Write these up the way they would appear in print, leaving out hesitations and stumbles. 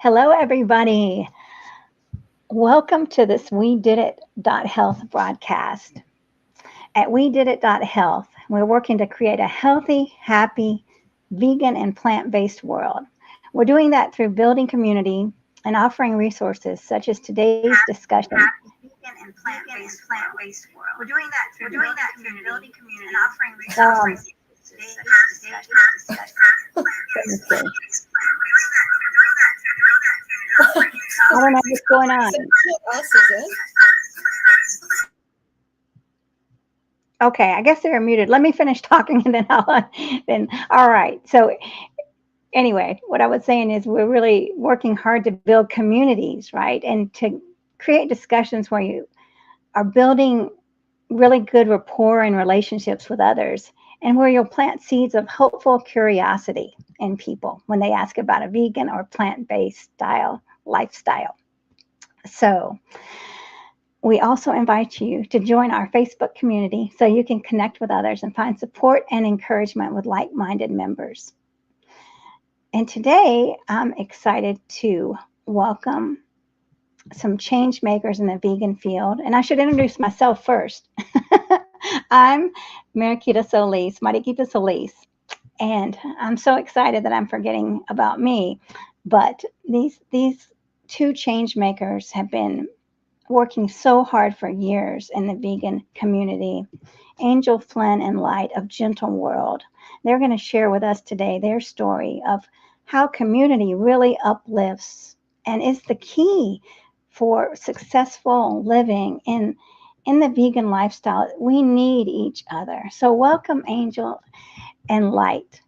Hello, everybody. Welcome to this We Did It Health broadcast. At We Did It Health, we're working to create a healthy, happy, vegan, and plant based world. We're doing that through building community and offering resources such as today's discussion. Vegan and plant-based world. We're doing that through building community and offering resources. I don't know what's going on. Okay, I guess they're muted. Let me finish talking and then all right. So anyway, what I was saying is we're really working hard to build communities, right? And to create discussions where you are building really good rapport and relationships with others, and where you'll plant seeds of hopeful curiosity in people when they ask about a vegan or plant-based lifestyle. So we also invite you to join our Facebook community so you can connect with others and find support and encouragement with like-minded members. And today I'm excited to welcome some change makers in the vegan field. And I should introduce myself first. I'm Mariquita Solis, and I'm so excited that I'm forgetting about me. But these two change makers have been working so hard for years in the vegan community. Angel Flynn and Light of Gentle World. They're going to share with us today their story of how community really uplifts and is the key for successful living in the vegan lifestyle. We need each other. So welcome, Angel and Light.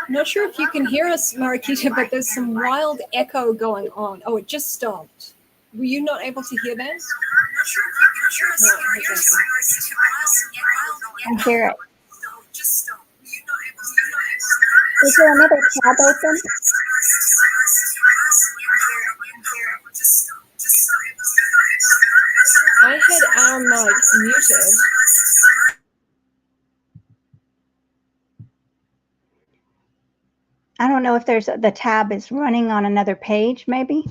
I'm not sure if you can hear us, Mariquita, but there's some wild echo going on. Oh, it just stopped. Were you not able to hear that? I hear it. Is there another tab open? I had our mic muted. I don't know if the tab is running on another page, maybe.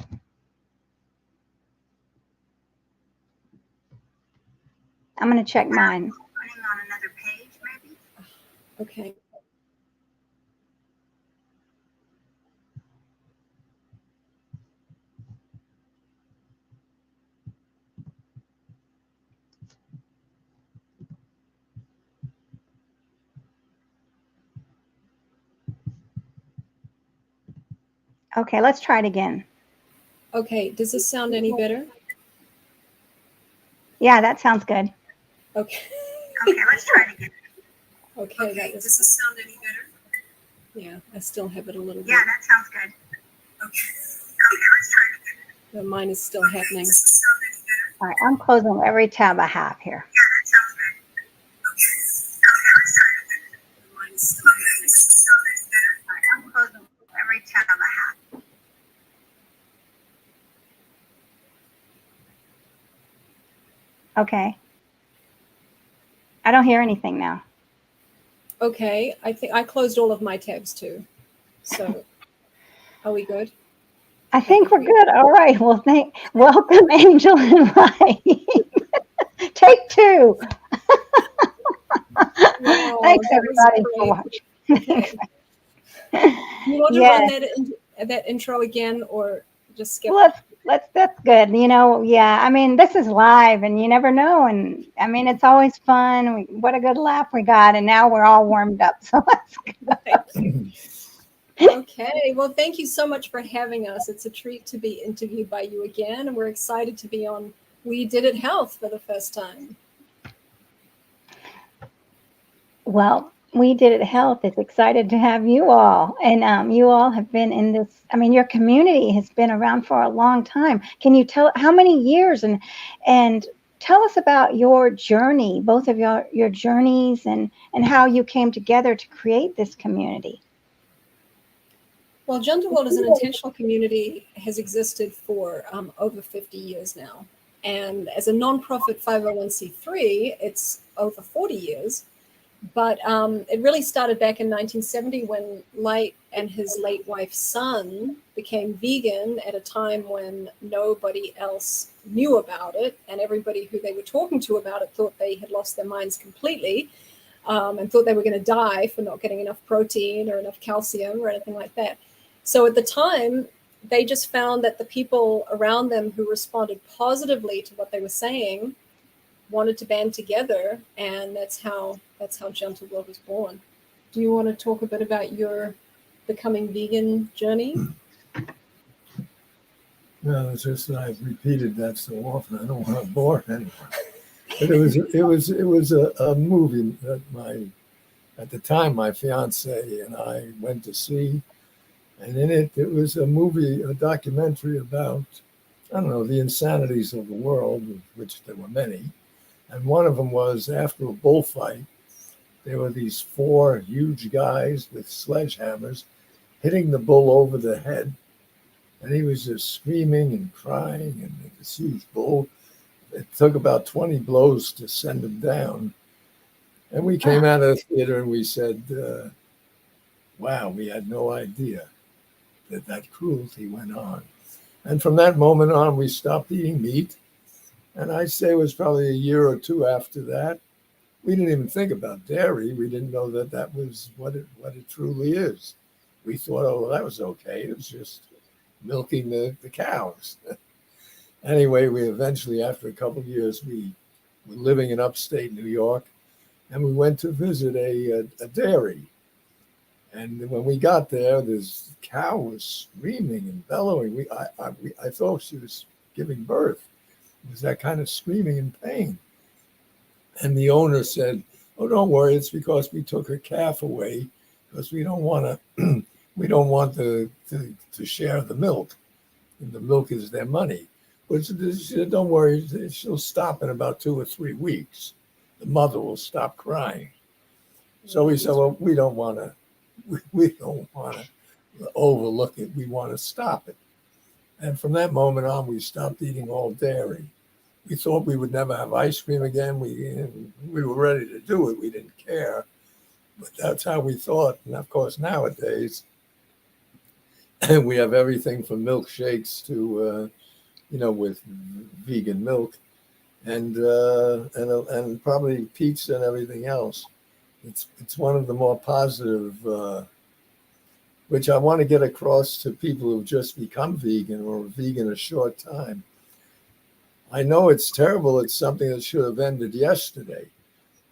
I'm going to check mine. Running on another page, maybe. Okay. Okay, let's try it again. Okay, does this sound any better? Yeah, that sounds good. Okay. Okay, let's try it again. Okay, does this sound any better? Yeah, I still have it a little bit. Yeah, that sounds good. Okay, let's try it again. But mine is still happening. All right, I'm closing every tab I have here. Yeah, that sounds good. Okay, let's try it again. Mine is still happening. All right, I'm closing every tab I have. Okay. I don't hear anything now. Okay, I think I closed all of my tabs too. So, are we good? I think we're good. All right. Well, welcome, Angel and Light. Take two. Wow, Thanks, that was everybody, for great. watching. Okay. You want to Yes. run that intro again, or just skip? That's good. Yeah. I mean, this is live, and you never know. And I mean, it's always fun. What a good laugh we got, and now we're all warmed up. So let's go. Thank you. Okay, well, thank you so much for having us. It's a treat to be interviewed by you again, and we're excited to be on We Did It Health for the first time. Well, We Did It Health is excited to have you all. And you all have been in this, I mean, your community has been around for a long time. Can you tell how many years and tell us about your journey, both of your journeys and how you came together to create this community? Well, Gentle World as an intentional community has existed for over 50 years now. And as a nonprofit 501c3, it's over 40 years. But it really started back in 1970 when Light and his late wife's son became vegan at a time when nobody else knew about it. And everybody who they were talking to about it thought they had lost their minds completely, and thought they were going to die for not getting enough protein or enough calcium or anything like that. So at the time, they just found that the people around them who responded positively to what they were saying wanted to band together, and that's how Gentle World was born. Do you want to talk a bit about your becoming vegan journey? No, it's just that I've repeated that so often. I don't want to bore anyone. But it was a movie that at the time my fiance and I went to see, and in it was a documentary about, I don't know, the insanities of the world, of which there were many. And one of them was after a bullfight, there were these 4 huge guys with sledgehammers hitting the bull over the head. And he was just screaming and crying, and this huge bull. It took about 20 blows to send him down. And we came out of the theater and we said, wow, we had no idea that cruelty went on. And from that moment on, we stopped eating meat. And I'd say it was probably a year or 2 after that. We didn't even think about dairy. We didn't know that was what it truly is. We thought, oh, well, that was okay. It was just milking the cows. Anyway, we eventually, after a couple of years, we were living in upstate New York, and we went to visit a dairy. And when we got there, this cow was screaming and bellowing. I thought she was giving birth. It was that kind of screaming in pain. And the owner said, oh, don't worry, it's because we took her calf away because we don't want to share the milk. And the milk is their money. But she said, don't worry, she'll stop in about 2 or 3 weeks. The mother will stop crying. So we said, well, we don't want to overlook it. We want to stop it. And from that moment on, we stopped eating all dairy. We thought we would never have ice cream again. We were ready to do it. We didn't care. But that's how we thought. And of course, nowadays, we have everything from milkshakes to, with vegan milk and probably pizza and everything else. It's one of the more positive, which I want to get across to people who've just become vegan or vegan a short time. I know it's terrible. It's something that should have ended yesterday.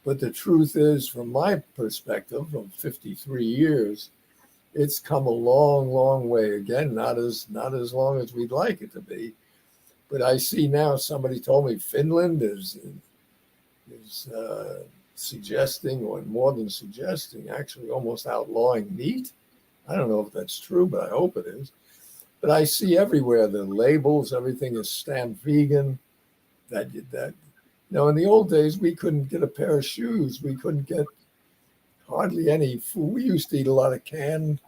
But the truth is, from my perspective of 53 years, it's come a long, long way. Again, not as long as we'd like it to be. But I see now, somebody told me Finland is suggesting, or more than suggesting, actually almost outlawing meat. I don't know if that's true, but I hope it is. But I see everywhere the labels, everything is stamped vegan. That in the old days, we couldn't get a pair of shoes. We couldn't get hardly any food. We used to eat a lot of canned,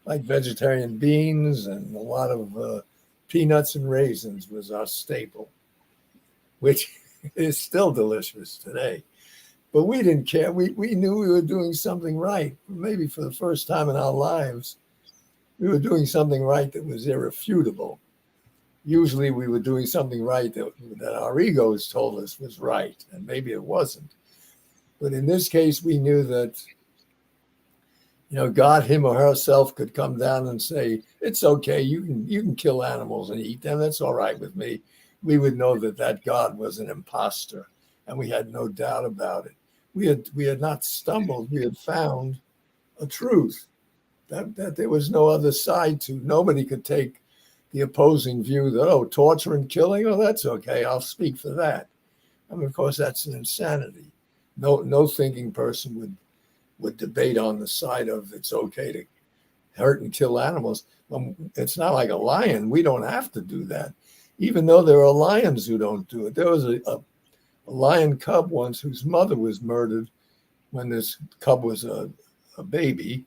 like vegetarian beans, and a lot of peanuts and raisins was our staple, which is still delicious today. But we didn't care. We knew we were doing something right. Maybe for the first time in our lives, we were doing something right that was irrefutable. Usually we were doing something right that our egos told us was right, and maybe it wasn't. But in this case, we knew that, God, him or herself, could come down and say, it's okay, you can kill animals and eat them. That's all right with me. We would know that God was an imposter, and we had no doubt about it. We had not stumbled. We had found a truth that there was no other side to. Nobody could take the opposing view that, torture and killing, that's okay. I'll speak for that. I mean, of course, that's an insanity. No thinking person would debate on the side of it's okay to hurt and kill animals. It's not like a lion. We don't have to do that, even though there are lions who don't do it. There was a lion cub once whose mother was murdered when this cub was a baby,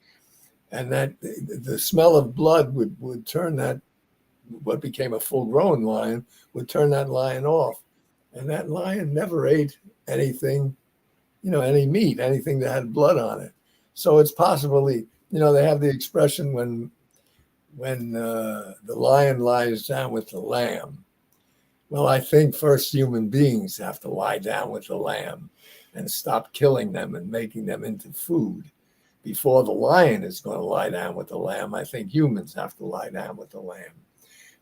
and that the smell of blood would turn that, what became a full-grown lion, would turn that lion off. And that lion never ate anything, any meat, anything that had blood on it. So it's possibly, they have the expression when the lion lies down with the lamb. Well, I think first human beings have to lie down with the lamb and stop killing them and making them into food. Before the lion is going to lie down with the lamb, I think humans have to lie down with the lamb.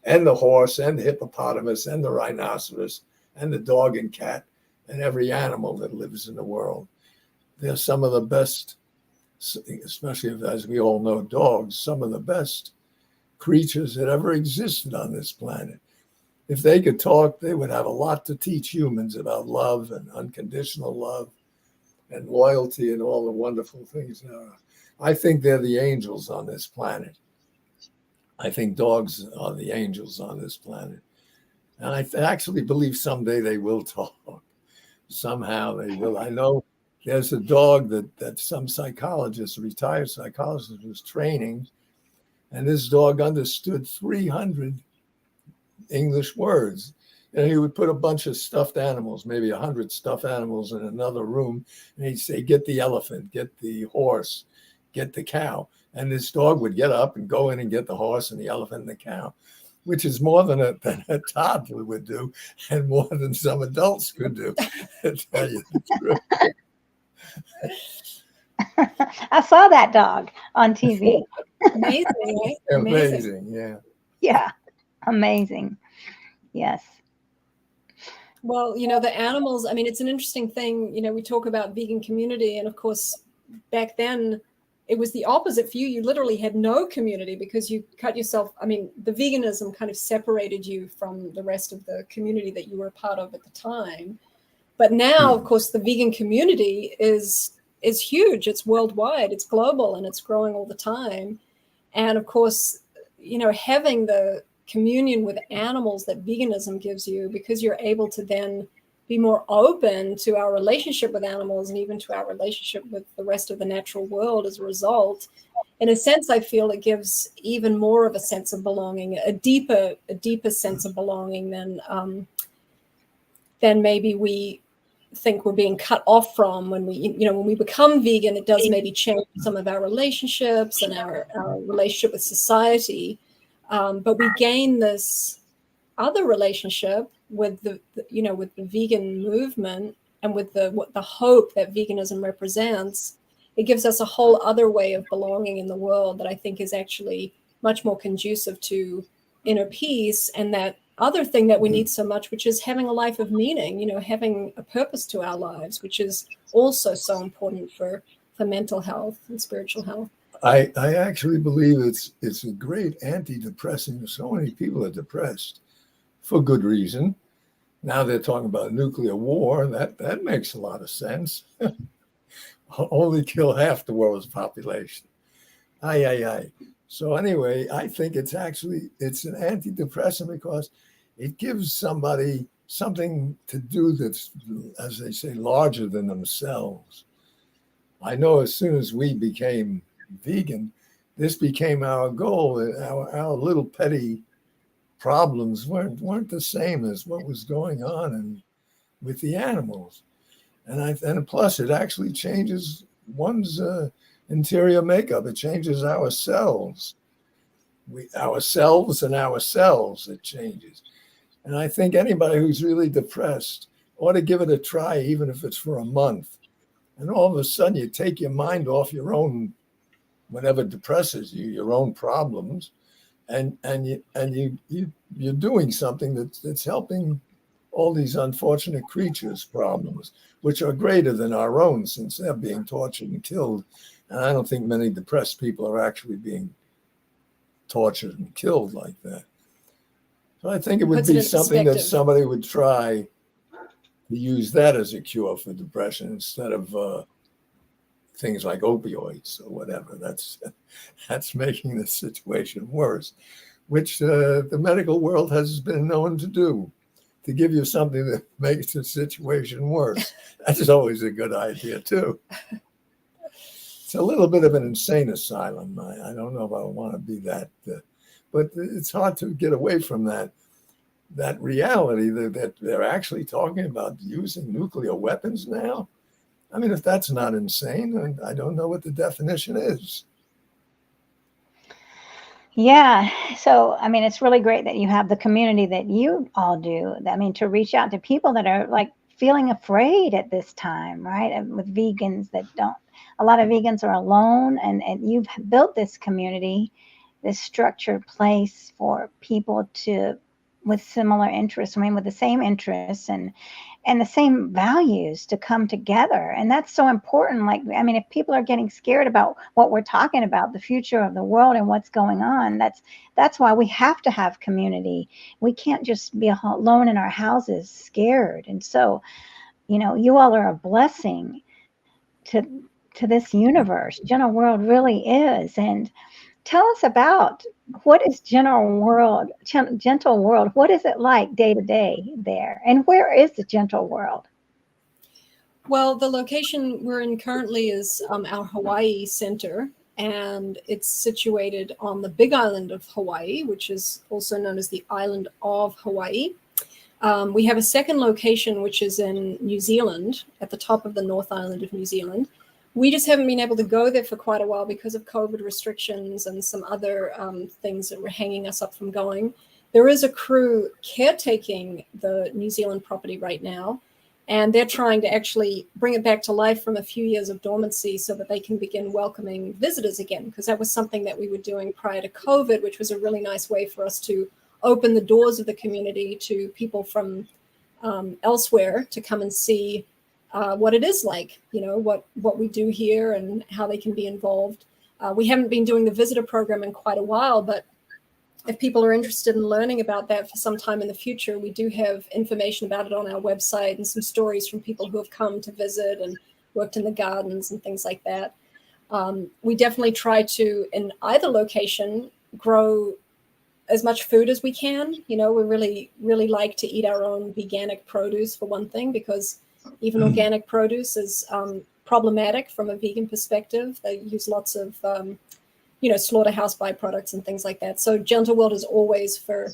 And the horse and the hippopotamus and the rhinoceros and the dog and cat and every animal that lives in the world. They're some of the best, especially as we all know dogs, some of the best creatures that ever existed on this planet. If they could talk, they would have a lot to teach humans about love and unconditional love and loyalty and all the wonderful things there are. I think they're the angels on this planet. I think dogs are the angels on this planet. And I actually believe someday they will talk. Somehow they will. I know there's a dog that some psychologist, a retired psychologist, was training, and this dog understood 300 English words. And he would put a bunch of stuffed animals, maybe 100 stuffed animals in another room. And he'd say, get the elephant, get the horse, get the cow. And this dog would get up and go in and get the horse and the elephant and the cow, which is more than a toddler would do and more than some adults could do, to tell you the truth. I saw that dog on TV. Amazing, right? Amazing, yeah. Yeah, amazing. Yes. Well, the animals, it's an interesting thing. We talk about vegan community, and of course, back then, it was the opposite for you. You literally had no community because you cut yourself. The veganism kind of separated you from the rest of the community that you were a part of at the time. But now, of course, the vegan community is huge. It's worldwide, it's global, and it's growing all the time. And of course, having the communion with animals that veganism gives you, because you're able to then be more open to our relationship with animals and even to our relationship with the rest of the natural world as a result. In a sense, I feel it gives even more of a sense of belonging, a deeper sense of belonging than maybe we think we're being cut off from when we become vegan. It does maybe change some of our relationships and our relationship with society. But we gain this other relationship with the vegan movement and with the hope that veganism represents. It gives us a whole other way of belonging in the world that I think is actually much more conducive to inner peace and that other thing that we need so much, which is having a life of meaning, having a purpose to our lives, which is also so important for mental health and spiritual health. I actually believe it's a great antidepressant. So many people are depressed for good reason. Now they're talking about nuclear war. That makes a lot of sense. Only kill half the world's population. Aye. So anyway, I think it's an antidepressant because it gives somebody something to do that's, as they say, larger than themselves. I know as soon as we became vegan, this became our goal. Our little petty problems weren't the same as what was going on with the animals, and plus it actually changes one's interior makeup. It changes ourselves. Ourselves. It changes, and I think anybody who's really depressed ought to give it a try, even if it's for a month. And all of a sudden, you take your mind off your own, whatever depresses you, your own problems, and you're doing something that's helping all these unfortunate creatures' problems, which are greater than our own, since they're being tortured and killed. And I don't think many depressed people are actually being tortured and killed like that. So I think it would be something that somebody would try to use that as a cure for depression instead of things like opioids or whatever. That's making the situation worse, which the medical world has been known to do, to give you something that makes the situation worse. That's always a good idea too. It's a little bit of an insane asylum. I don't know if I want to be that, but it's hard to get away from that reality that they're actually talking about using nuclear weapons now. I mean, if that's not insane, then I don't know what the definition is. Yeah. So, I mean, it's really great that you have the community that you all do. I mean, to reach out to people that are like feeling afraid at this time, right? And with vegans that don't, a lot of vegans are alone, and you've built this community, this structured place for people to, with similar interests, I mean, with the same interests and the same values to come together. And that's so important. Like, I mean, if people are getting scared about what we're talking about, the future of the world and what's going on, that's why we have to have community. We can't just be alone in our houses scared. And so, you all are a blessing to this universe. Gentle World really is. And tell us about, what is Gentle World? What is it like day to day there? And where is the Gentle World? Well, the location we're in currently is our Hawaii center, and it's situated on the Big Island of Hawaii, which is also known as the Island of Hawaii. We have a second location, which is in New Zealand, at the top of the North Island of New Zealand. We just haven't been able to go there for quite a while because of COVID restrictions and some other things that were hanging us up from going. There is a crew caretaking the New Zealand property right now, and they're trying to actually bring it back to life from a few years of dormancy so that they can begin welcoming visitors again, because that was something that we were doing prior to COVID, which was a really nice way for us to open the doors of the community to people from elsewhere to come and see what it is like, what we do here and how they can be involved. We haven't been doing the visitor program in quite a while, but if people are interested in learning about that for some time in the future, we do have information about it on our website and some stories from people who have come to visit and worked in the gardens and things like that. We definitely try to, in either location, grow as much food as we can. We really, really like to eat our own veganic produce, for one thing, because even organic produce is problematic from a vegan perspective. They use lots of slaughterhouse byproducts and things like that. So Gentle World has always, for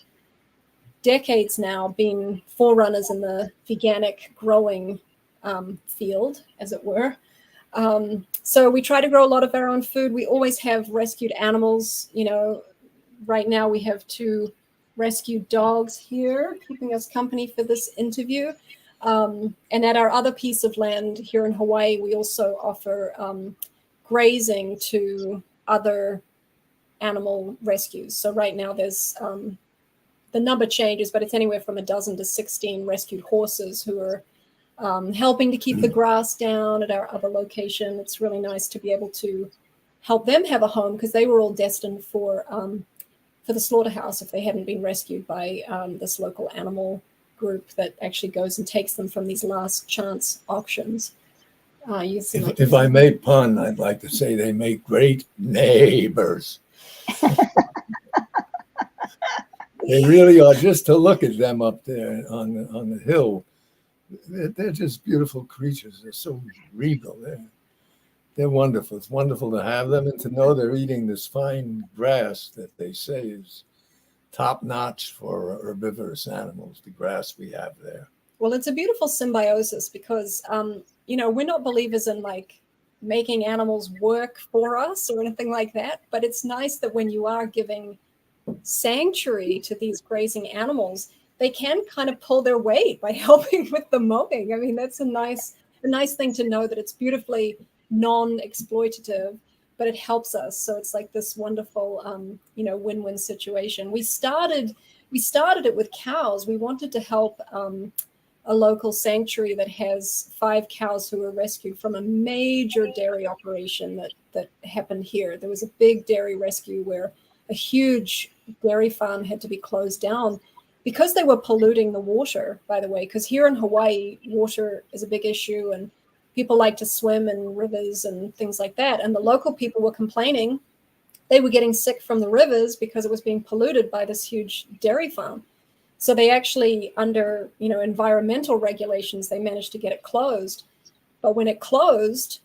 decades now, been forerunners in the veganic growing field, as it were. So we try to grow a lot of our own food. We always have rescued animals. Right now we have 2 rescued dogs here keeping us company for this interview. And at our other piece of land here in Hawaii, we also offer grazing to other animal rescues. So right now there's the number changes, but it's anywhere from 12 to 16 rescued horses who are helping to keep the grass down at our other location. It's really nice to be able to help them have a home, because they were all destined for the slaughterhouse if they hadn't been rescued by this local animal group that actually goes and takes them from these last chance auctions. If I may pun, I'd like to say they make great neighbors. They really are. Just to look at them up there on the hill, they're just beautiful creatures. They're so regal. They're wonderful. It's wonderful to have them and to know they're eating this fine grass that they say is top notch for herbivorous animals, the grass we have there. Well, it's a beautiful symbiosis because, we're not believers in like making animals work for us or anything like that. But it's nice that when you are giving sanctuary to these grazing animals, they can kind of pull their weight by helping with the mowing. I mean, that's a nice thing to know, that it's beautifully non-exploitative, but it helps us. So it's like this wonderful, win-win situation. We started it with cows. We wanted to help a local sanctuary that has 5 cows who were rescued from a major dairy operation that happened here. There was a big dairy rescue where a huge dairy farm had to be closed down because they were polluting the water, by the way, because here in Hawaii, water is a big issue and people like to swim in rivers and things like that. And the local people were complaining they were getting sick from the rivers because it was being polluted by this huge dairy farm. So they actually, under environmental regulations, they managed to get it closed. But when it closed,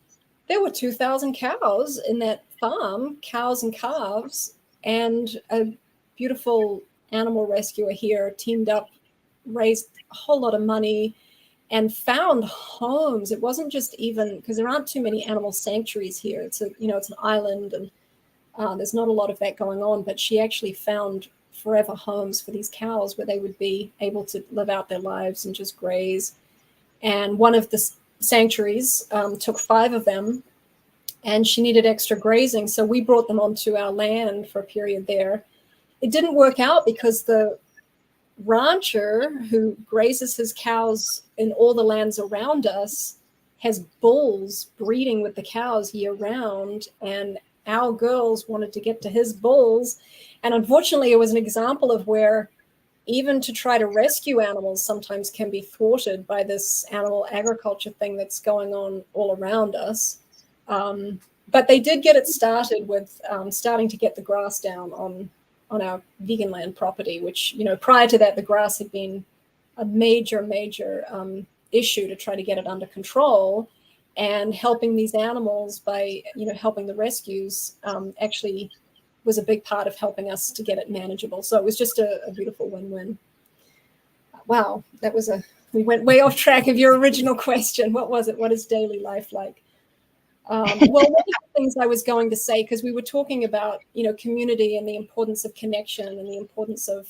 there were 2,000 cows in that farm, cows and calves, and a beautiful animal rescuer here teamed up, raised a whole lot of money, and found homes. It wasn't just even because there aren't too many animal sanctuaries here. It's it's an island, and there's not a lot of that going on. But she actually found forever homes for these cows where they would be able to live out their lives and just graze. And one of the sanctuaries took 5 of them, and she needed extra grazing, so we brought them onto our land for a period there. It didn't work out because the rancher who grazes his cows in all the lands around us has bulls breeding with the cows year round, and our girls wanted to get to his bulls. And unfortunately, it was an example of where even to try to rescue animals sometimes can be thwarted by this animal agriculture thing that's going on all around us. But they did get it started with starting to get the grass down on our vegan land property, which, prior to that, the grass had been a major issue to try to get it under control. And helping these animals by, helping the rescues actually was a big part of helping us to get it manageable. So it was just a beautiful win-win. Wow, we went way off track of your original question. What was it? What is daily life like? Well, one of the things I was going to say, because we were talking about, community and the importance of connection and the importance of,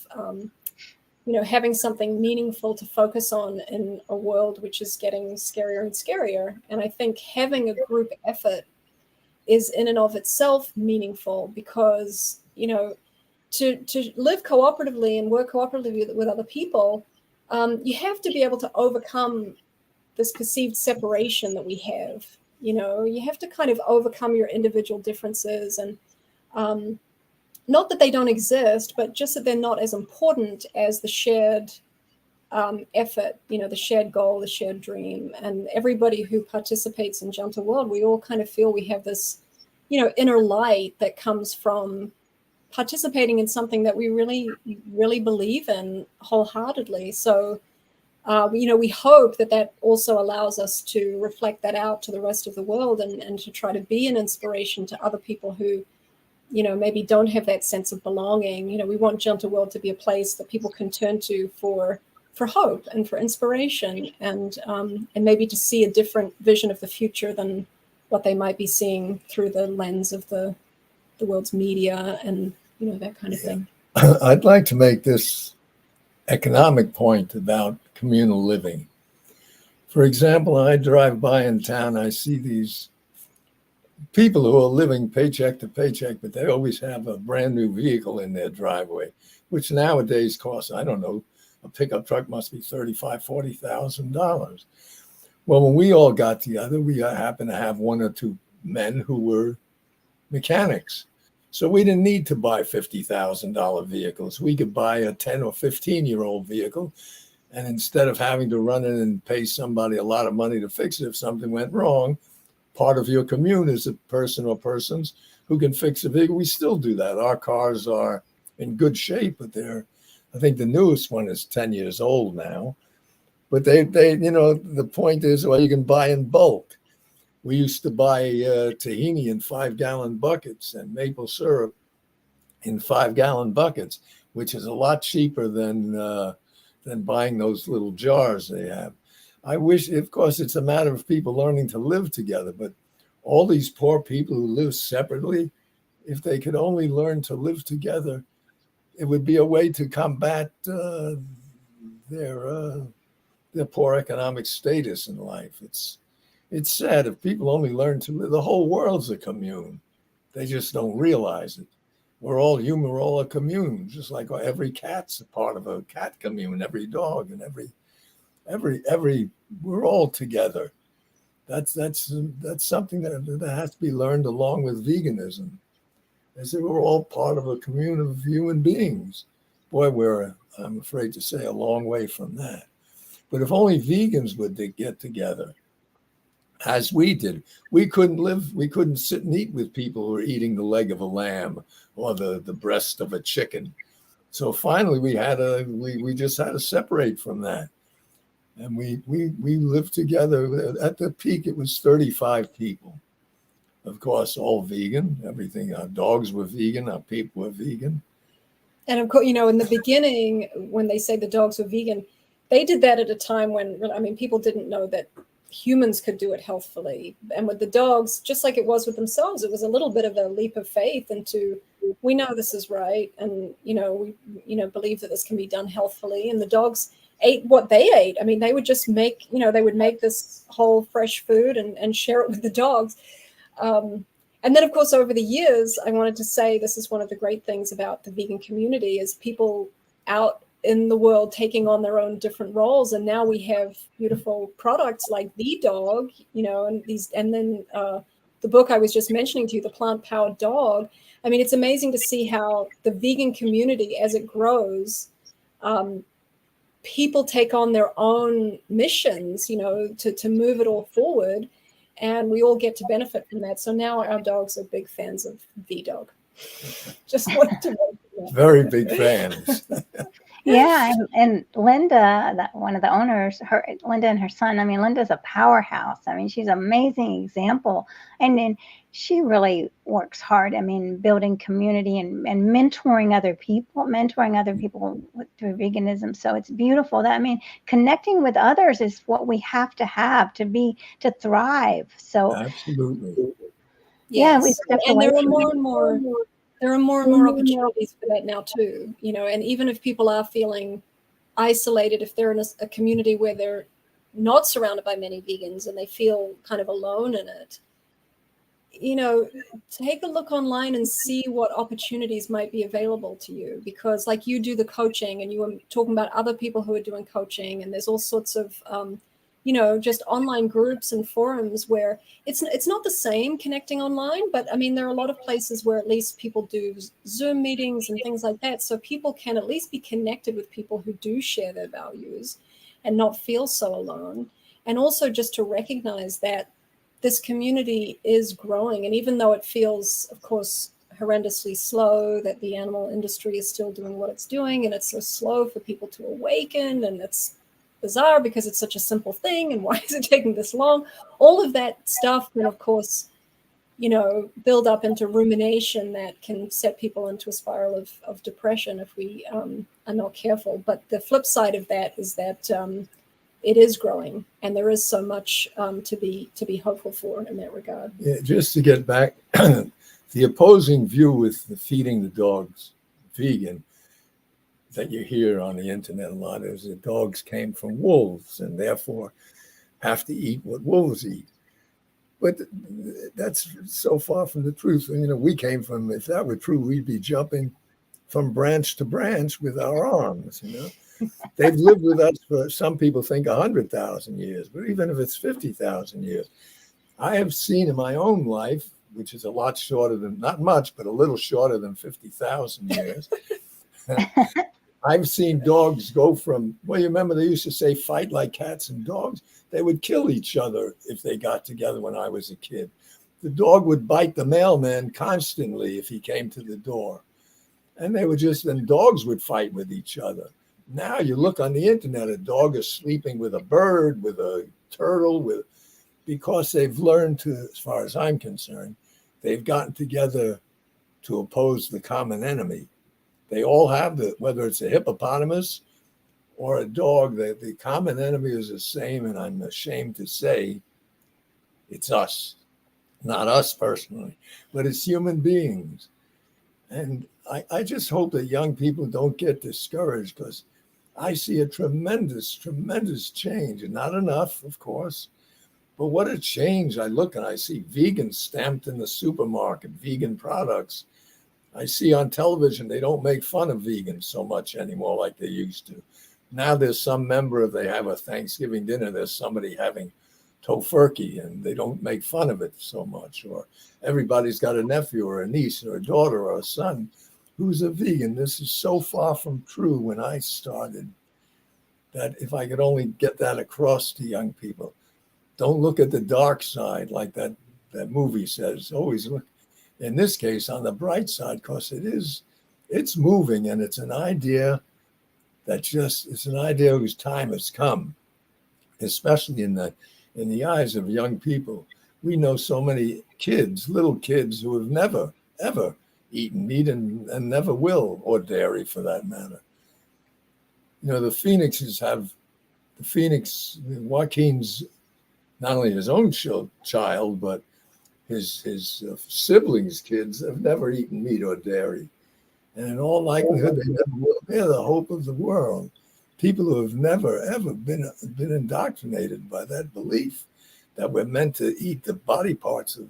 having something meaningful to focus on in a world which is getting scarier and scarier. And I think having a group effort is in and of itself meaningful because, to live cooperatively and work cooperatively with other people, you have to be able to overcome this perceived separation that we have. You have to kind of overcome your individual differences, and not that they don't exist, but just that they're not as important as the shared effort, the shared goal, the shared dream. And everybody who participates in Gentle World, we all kind of feel we have this, inner light that comes from participating in something that we really, really believe in wholeheartedly. So, we hope that also allows us to reflect that out to the rest of the world and to try to be an inspiration to other people who, maybe don't have that sense of belonging. We want Gentle World to be a place that people can turn to for hope and for inspiration, and maybe to see a different vision of the future than what they might be seeing through the lens of the world's media and, that kind of thing. I'd like to make this economic point about communal living. For example, I drive by in town, I see these people who are living paycheck to paycheck, but they always have a brand new vehicle in their driveway, which nowadays costs, I don't know, a pickup truck must be $35,000, $40,000. Well, when we all got together, we happened to have 1 or 2 men who were mechanics. So we didn't need to buy $50,000 vehicles. We could buy a 10 or 15-year-old vehicle. And instead of having to run in and pay somebody a lot of money to fix it if something went wrong, part of your commune is a person or persons who can fix a vehicle. We still do that. Our cars are in good shape, but I think the newest one is 10 years old now. But they the point is, well, you can buy in bulk. We used to buy tahini in 5-gallon buckets and maple syrup in 5-gallon buckets, which is a lot cheaper than buying those little jars they have. I wish, of course, it's a matter of people learning to live together, but all these poor people who live separately, if they could only learn to live together, it would be a way to combat their poor economic status in life. It's sad if people only learn to live. The whole world's a commune. They just don't realize it. We're all human. We're all a commune, just like every cat's a part of a cat commune, every dog and every we're all together. That's something that has to be learned along with veganism. As if we're all part of a commune of human beings. Boy, I'm afraid to say, a long way from that. But if only vegans would get together, as we did, we couldn't sit and eat with people who were eating the leg of a lamb or the breast of a chicken. So finally we just had to separate from that. And we lived together. At the peak, it was 35 people. Of course, all vegan, everything. Our dogs were vegan, our people were vegan. And of course, in the beginning, when they say the dogs were vegan, they did that at a time when, I mean, people didn't know that humans could do it healthfully. And with the dogs, just like it was with themselves, it was a little bit of a leap of faith into, we know this is right, and we believe that this can be done healthfully. And the dogs ate what they ate. I mean, they would just make, they would make this whole fresh food and share it with the dogs. And then, of course, over the years, I wanted to say this is one of the great things about the vegan community is people out in the world taking on their own different roles. And now we have beautiful products like the dog, and then the book I was just mentioning to you, The Plant-Powered Dog. I mean, it's amazing to see how the vegan community, as it grows, people take on their own missions, to move it all forward. And we all get to benefit from that. So now our dogs are big fans of the dog. Just wanted to mention that. Very big fans. Yeah, and Linda, one of the owners, Linda and her son. I mean, Linda's a powerhouse. I mean, she's an amazing example, and then she really works hard. I mean, building community and mentoring other people through veganism. So it's beautiful. That, I mean, connecting with others is what we have to thrive. So absolutely, yeah, we yes. stepped And away there are from more and more. There are more and more opportunities for that now too, and even if people are feeling isolated, if they're in a community where they're not surrounded by many vegans and they feel kind of alone in it, take a look online and see what opportunities might be available to you, because like you do the coaching and you were talking about other people who are doing coaching, and there's all sorts of, just online groups and forums where it's not the same connecting online, but I mean, there are a lot of places where at least people do Zoom meetings and things like that. So people can at least be connected with people who do share their values and not feel so alone. And also just to recognize that this community is growing. And even though it feels, of course, horrendously slow, that the animal industry is still doing what it's doing, and it's so slow for people to awaken, and it's bizarre because it's such a simple thing, and why is it taking this long? All of that stuff can, of course, build up into rumination that can set people into a spiral of depression if we are not careful. But the flip side of that is that it is growing, and there is so much to be hopeful for in that regard. Yeah, just to get back, the opposing view with the feeding the dogs vegan that you hear on the internet a lot is that dogs came from wolves and therefore have to eat what wolves eat. But that's so far from the truth. We came from, if that were true, we'd be jumping from branch to branch with our arms, They've lived with us for, some people think, 100,000 years, but even if it's 50,000 years, I have seen in my own life, which is a lot shorter than, not much, but a little shorter than 50,000 years, I've seen dogs go from, well, you remember they used to say fight like cats and dogs? They would kill each other if they got together when I was a kid. The dog would bite the mailman constantly if he came to the door. And then dogs would fight with each other. Now you look on the internet, a dog is sleeping with a bird, with a turtle, because they've learned to, as far as I'm concerned, they've gotten together to oppose the common enemy. They all have whether it's a hippopotamus or a dog, the common enemy is the same. And I'm ashamed to say it's us, not us personally, but it's human beings. And I just hope that young people don't get discouraged, because I see a tremendous, tremendous change, and not enough, of course, but what a change. I look and I see vegans stamped in the supermarket, vegan products. I see on television, they don't make fun of vegans so much anymore like they used to. Now there's some member, if they have a Thanksgiving dinner, there's somebody having tofurkey and they don't make fun of it so much. Or everybody's got a nephew or a niece or a daughter or a son who's a vegan. This is so far from true when I started, that if I could only get that across to young people. Don't look at the dark side like that movie says. Always look, in this case, on the bright side, because it's moving, and it's an idea it's an idea whose time has come, especially in the eyes of young people. We know so many kids, little kids, who have never, ever eaten meat and never will, or dairy for that matter. The phoenixes have the Phoenix, Joaquin's, not only his own child, but his siblings' kids have never eaten meat or dairy. And in all likelihood, they never will. They're the hope of the world. People who have never, ever been indoctrinated by that belief that we're meant to eat the body parts of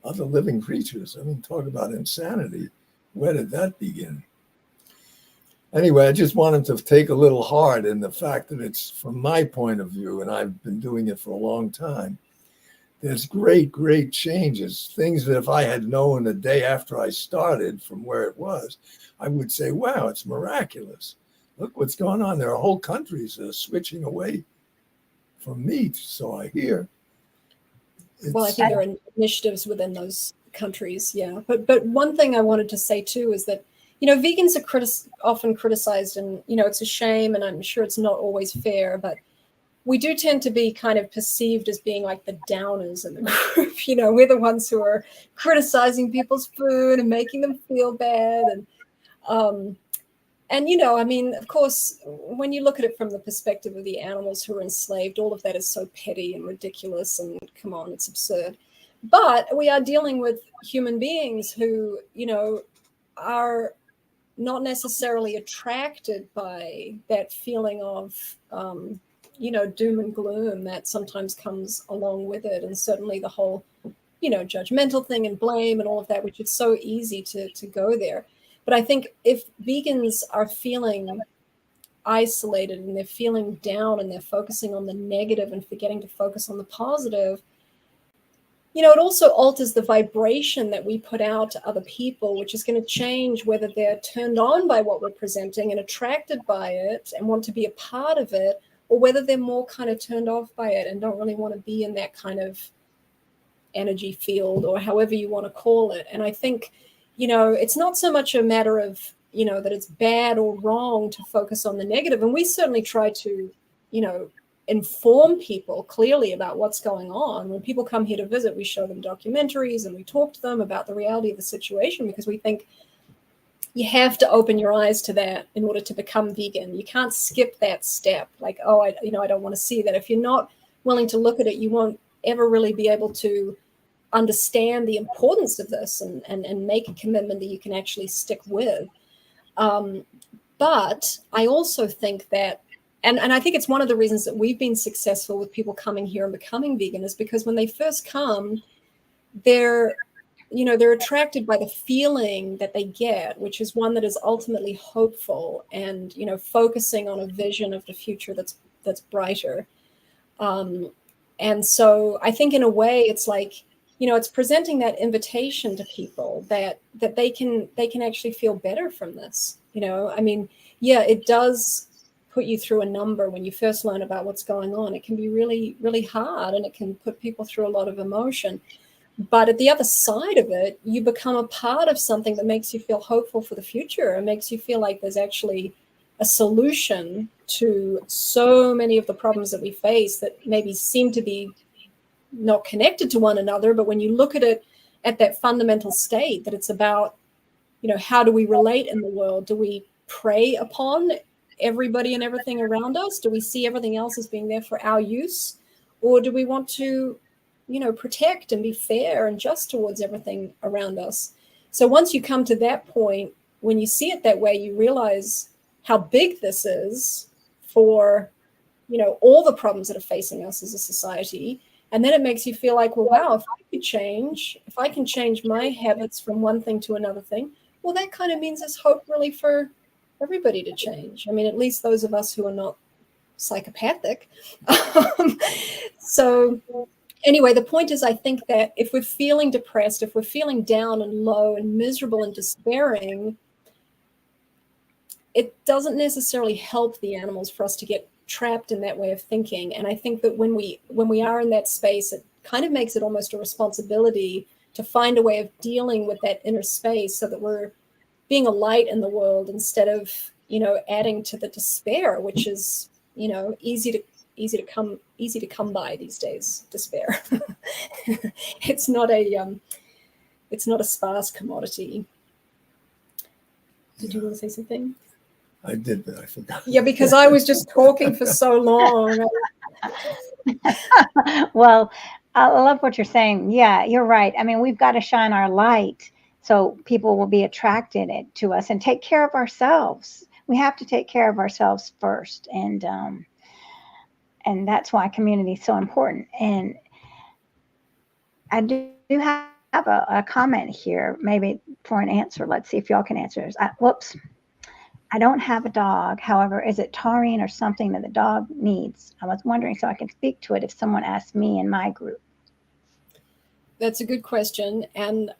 other living creatures. I mean, talk about insanity. Where did that begin? Anyway, I just wanted to take a little heart in the fact that it's, from my point of view, and I've been doing it for a long time, there's great, great changes. Things that if I had known the day after I started from where it was, I would say, wow, it's miraculous. Look what's going on. There are whole countries that are switching away from meat, so I hear. Well, I think there are initiatives within those countries, yeah. But one thing I wanted to say too is that, vegans are often criticized, and it's a shame, and I'm sure it's not always fair, but we do tend to be kind of perceived as being like the downers in the group. We're the ones who are criticizing people's food and making them feel bad, and of course, when you look at it from the perspective of the animals who are enslaved, all of that is so petty and ridiculous, and come on, it's absurd. But we are dealing with human beings who, are not necessarily attracted by that feeling of, doom and gloom that sometimes comes along with it. And certainly the whole, judgmental thing and blame and all of that, which is so easy to go there. But I think if vegans are feeling isolated and they're feeling down and they're focusing on the negative and forgetting to focus on the positive, it also alters the vibration that we put out to other people, which is going to change whether they're turned on by what we're presenting and attracted by it and want to be a part of it, or whether they're more kind of turned off by it and don't really want to be in that kind of energy field, or however you want to call it. And I think, it's not so much a matter of, that it's bad or wrong to focus on the negative. And we certainly try to, inform people clearly about what's going on. When people come here to visit, we show them documentaries and we talk to them about the reality of the situation, because we think you have to open your eyes to that in order to become vegan. You can't skip that step. Like, I don't want to see that. If you're not willing to look at it, you won't ever really be able to understand the importance of this and make a commitment that you can actually stick with. But I also think that, and I think it's one of the reasons that we've been successful with people coming here and becoming vegan, is because when they first come, they're attracted by the feeling that they get, which is one that is ultimately hopeful and, focusing on a vision of the future that's brighter. And so I think in a way it's like, it's presenting that invitation to people that they can actually feel better from this. It does put you through a number when you first learn about what's going on. It can be really, really hard, and it can put people through a lot of emotion. But at the other side of it, you become a part of something that makes you feel hopeful for the future and makes you feel like there's actually a solution to so many of the problems that we face that maybe seem to be not connected to one another. But when you look at it at that fundamental state, that it's about, how do we relate in the world? Do we prey upon everybody and everything around us? Do we see everything else as being there for our use? Or do we want to, protect and be fair and just towards everything around us? So once you come to that point, when you see it that way, you realize how big this is for, all the problems that are facing us as a society. And then it makes you feel like, well, wow, if I can change my habits from one thing to another thing, well, that kind of means there's hope really for everybody to change. I mean, at least those of us who are not psychopathic. So anyway, the point is, I think that if we're feeling depressed, if we're feeling down and low and miserable and despairing, it doesn't necessarily help the animals for us to get trapped in that way of thinking. And I think that when we are in that space, it kind of makes it almost a responsibility to find a way of dealing with that inner space so that we're being a light in the world instead of, adding to the despair, which is, easy to come by these days. Despair. It's not a sparse commodity. Did you want to say something? I did, but I forgot. Yeah, because I was just talking for so long. Well, I love what you're saying. Yeah, you're right. I mean, we've got to shine our light so people will be attracted to us and take care of ourselves. We have to take care of ourselves first, and that's why community is so important. And I do have a comment here, maybe for an answer. Let's see if y'all can answer this. Whoops. I don't have a dog. However, is it taurine or something that the dog needs? I was wondering so I can speak to it if someone asked me in my group. That's a good question. And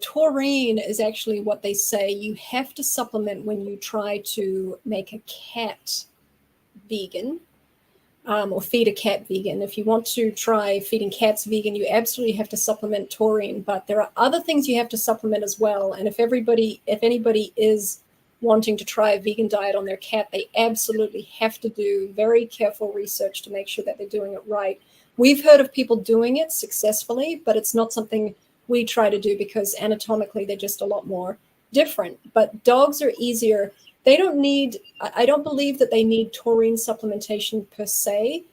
taurine is actually what they say you have to supplement when you try to make a cat vegan, or feed a cat vegan. If you want to try feeding cats vegan, you absolutely have to supplement taurine. But there are other things you have to supplement as well. And if anybody is wanting to try a vegan diet on their cat, they absolutely have to do very careful research to make sure that they're doing it right. We've heard of people doing it successfully, but it's not something we try to do because anatomically they're just a lot more different. But dogs are easier. They don't need, I don't believe that they need taurine supplementation per se,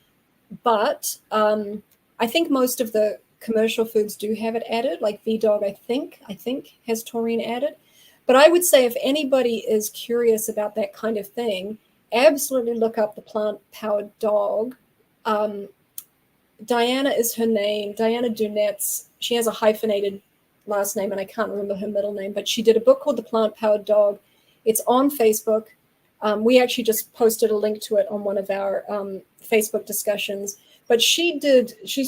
but I think most of the commercial foods do have it added, like V-Dog, I think has taurine added. But I would say if anybody is curious about that kind of thing, absolutely look up the plant-powered dog. Diana is her name, Diana Dunetz. She has a hyphenated last name, and I can't remember her middle name, but she did a book called The Plant-Powered Dog. It's on Facebook. We actually just posted a link to it on one of our Facebook discussions. But she's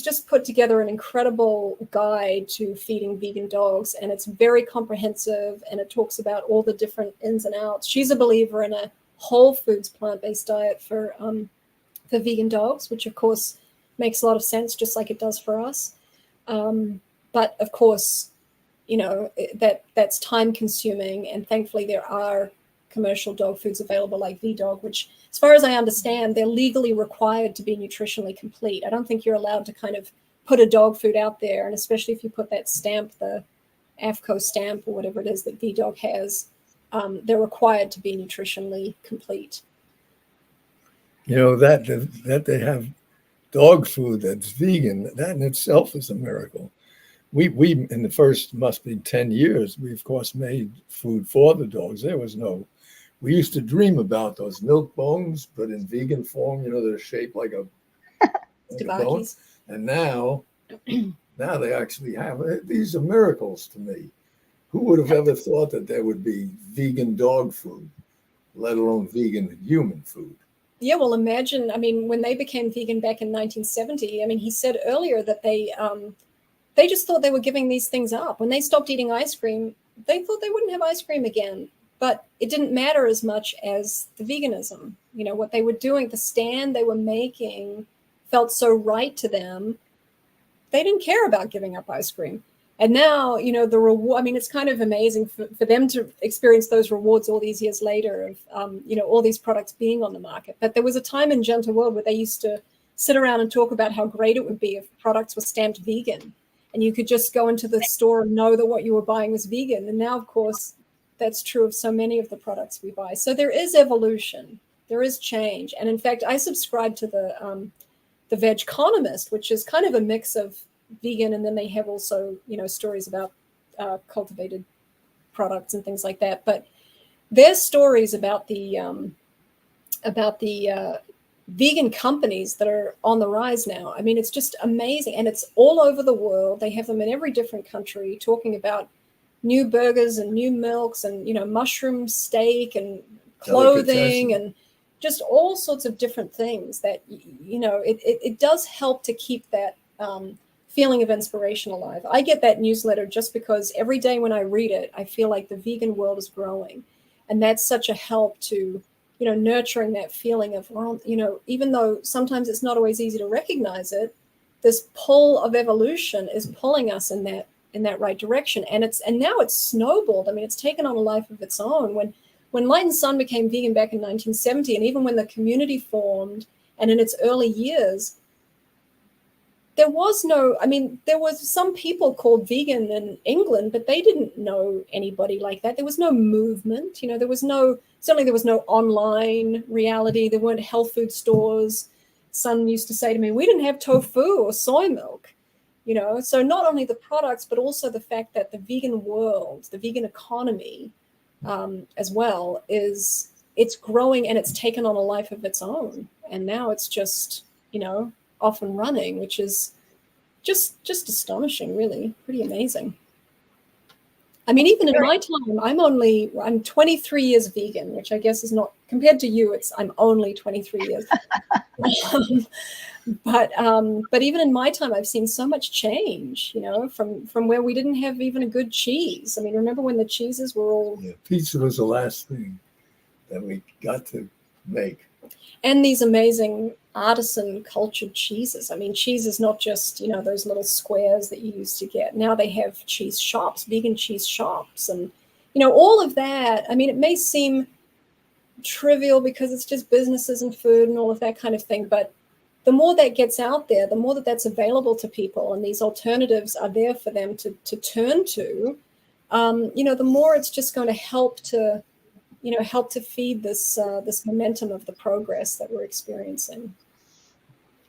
just put together an incredible guide to feeding vegan dogs, and it's very comprehensive, and it talks about all the different ins and outs. She's a believer in a whole foods plant-based diet for vegan dogs, which of course makes a lot of sense, just like it does for us. But of course, that's time consuming, and thankfully there are commercial dog foods available like V-Dog, which, as far as I understand, they're legally required to be nutritionally complete. I don't think you're allowed to kind of put a dog food out there, and especially if you put that stamp, the AFCO stamp or whatever it is that V-Dog has, they're required to be nutritionally complete. That they have dog food that's vegan, that in itself is a miracle. We in the first must be 10 years, we of course made food for the dogs. We used to dream about those milk bones, but in vegan form, they're shaped like a bone. And now they actually have it. These are miracles to me. Who would have ever thought that there would be vegan dog food, let alone vegan human food? Yeah, well, imagine, when they became vegan back in 1970, he said earlier that they just thought they were giving these things up. When they stopped eating ice cream, they thought they wouldn't have ice cream again. But it didn't matter as much as the veganism. What they were doing, the stand they were making felt so right to them. They didn't care about giving up ice cream. And now, the reward, it's kind of amazing for them to experience those rewards all these years later of, all these products being on the market. But there was a time in Gentle World where they used to sit around and talk about how great it would be if products were stamped vegan. And you could just go into the store and know that what you were buying was vegan. And now, of course, that's true of so many of the products we buy. So there is evolution, there is change. And in fact, I subscribe to the Vegconomist, which is kind of a mix of vegan, and then they have also, stories about cultivated products and things like that. But there's stories about the vegan companies that are on the rise now. It's just amazing, and it's all over the world. They have them in every different country, talking about new burgers and new milks and mushroom steak and clothing and just all sorts of different things that it does help to keep that feeling of inspiration alive. I get that newsletter just because every day when I read it, I feel like the vegan world is growing, and that's such a help to nurturing that feeling of, even though sometimes it's not always easy to recognize it, this pull of evolution is pulling us in that right direction. And now it's snowballed. It's taken on a life of its own. When Light and Sun became vegan back in 1970, and even when the community formed and in its early years, there was no, I mean, there was some people called vegan in England, but they didn't know anybody like that. There was no movement, you know, certainly there was no online reality. There weren't health food stores. Son used to say to me, we didn't have tofu or soy milk, you know. So not only the products, but also the fact that the vegan world, the vegan economy as well, it's growing and it's taken on a life of its own. And now it's just, you know, off and running, which is just astonishing, really, pretty amazing. I mean, even in my time, I'm 23 years vegan, which I guess is not, compared to you, I'm only 23 years. But even in my time, I've seen so much change, you know, from where we didn't have even a good cheese. I mean, remember when the cheeses were all... Yeah, pizza was the last thing that we got to make. And these amazing artisan cultured cheeses. I mean, cheese is not just, you know, those little squares that you used to get. Now they have cheese shops, vegan cheese shops, and, you know, all of that. I mean, it may seem trivial because it's just businesses and food and all of that kind of thing, but the more that gets out there, the more that's available to people, and these alternatives are there for them to turn to, you know, the more it's just going to help to feed this momentum of the progress that we're experiencing.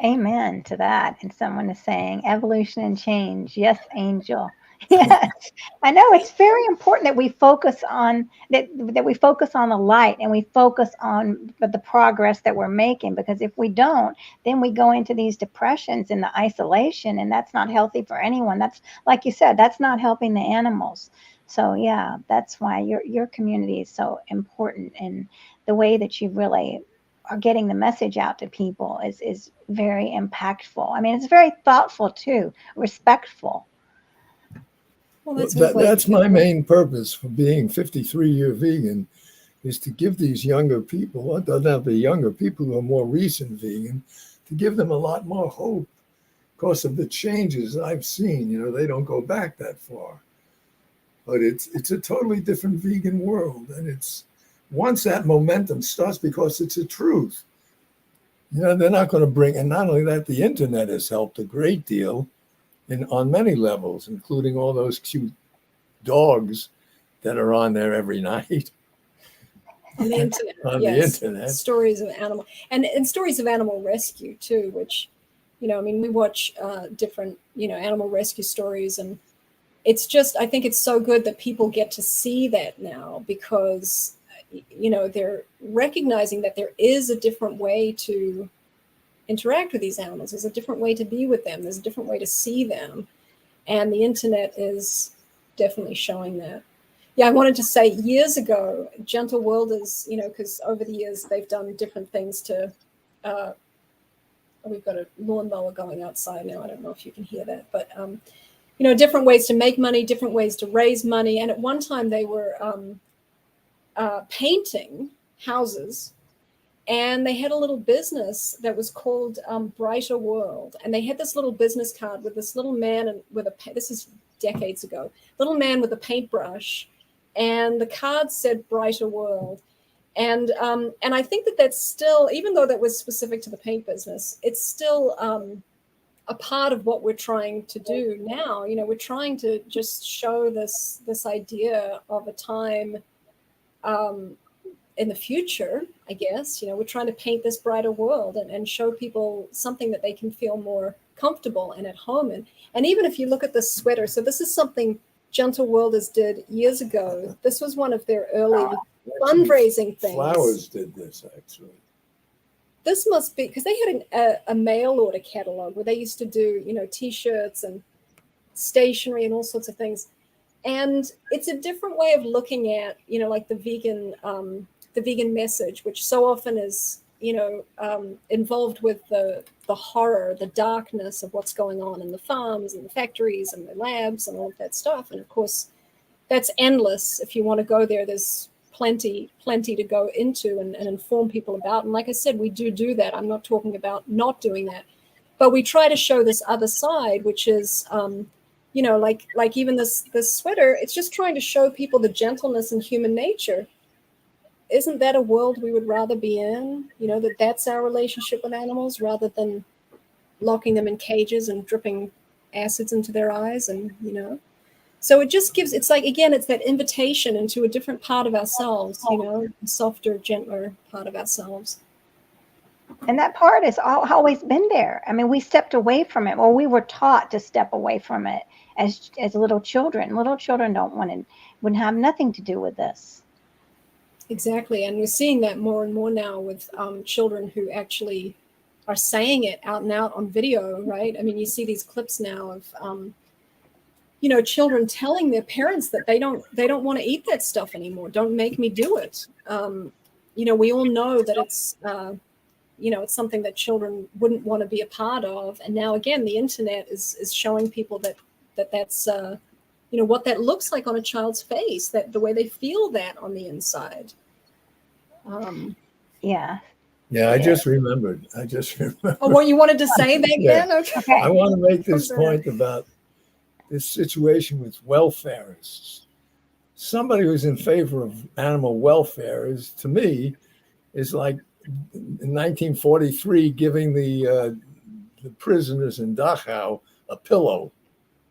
Amen to that. And someone is saying evolution and change. Yes, Angel. Yes, I know it's very important that we focus on that we focus on the light and we focus on the progress that we're making, because if we don't, then we go into these depressions and the isolation, and that's not healthy for anyone. That's, like you said, that's not helping the animals. So yeah, that's why your community is so important, and the way that you really are getting the message out to people is very impactful. I mean, it's very thoughtful too, respectful. Well, that's my main purpose for being 53-year vegan, is to give these younger people, well, it doesn't have to be younger people who are more recent vegan, to give them a lot more hope because of the changes I've seen. You know, they don't go back that far. But it's a totally different vegan world. And it's, once that momentum starts, because it's a truth, you know, they're not going to bring, and not only that, the internet has helped a great deal on many levels, including all those cute dogs that are on there every night. On the internet, on yes. the internet. Stories of animal, and stories of animal rescue too, which, you know, I mean, we watch different, you know, animal rescue stories, and it's just, I think it's so good that people get to see that now, because, you know, they're recognizing that there is a different way to interact with these animals. There's a different way to be with them. There's a different way to see them. And the internet is definitely showing that. Yeah, I wanted to say, years ago, Gentle World is, you know, because over the years they've done different things to, we've got a lawnmower going outside now. I don't know if you can hear that, but, you know, different ways to make money, different ways to raise money. And at one time they were painting houses, and they had a little business that was called Brighter World. And they had this little business card with this little man and with this is decades ago, little man with a paintbrush, and the card said Brighter World. And I think that that's still, even though that was specific to the paint business, it's still a part of what we're trying to do now. You know, we're trying to just show this idea of a time in the future, I guess. You know, we're trying to paint this brighter world and show people something that they can feel more comfortable and at home in. And even if you look at this sweater, so this is something Gentle Worlders did years ago. This was one of their early fundraising things. Flowers did this, actually. This must be, because they had a mail order catalog where they used to do, you know, T-shirts and stationery and all sorts of things. And it's a different way of looking at, you know, like the vegan message, which so often is, you know, involved with the horror, the darkness of what's going on in the farms and the factories and the labs and all of that stuff. And of course, that's endless. If you want to go there, there's plenty to go into and inform people about. And like I said, we do that. I'm not talking about not doing that, but we try to show this other side, which is, you know, like even this sweater, it's just trying to show people the gentleness and human nature. Isn't that a world we would rather be in? You know, that's our relationship with animals, rather than, locking them in cages and dripping acids into their eyes, and so it just gives, it's like, again, it's that invitation into a different part of ourselves, a softer, gentler part of ourselves. And that part has always been there. I mean, we stepped away from it, or we were taught to step away from it as little children. Little children wouldn't have nothing to do with this. Exactly. And we're seeing that more and more now with children who actually are saying it out and out on video, right? I mean, you see these clips now of children telling their parents that they don't want to eat that stuff anymore. Don't make me do it. We all know that it's it's something that children wouldn't want to be a part of. And now again, the internet is showing people that's what that looks like on a child's face, that the way they feel that on the inside. Yeah. Yeah, I just remembered. Oh, what you wanted to say back then? Okay. I want to make this point about this situation with welfareists. Somebody who's in favor of animal welfare to me, is like in 1943 giving the prisoners in Dachau a pillow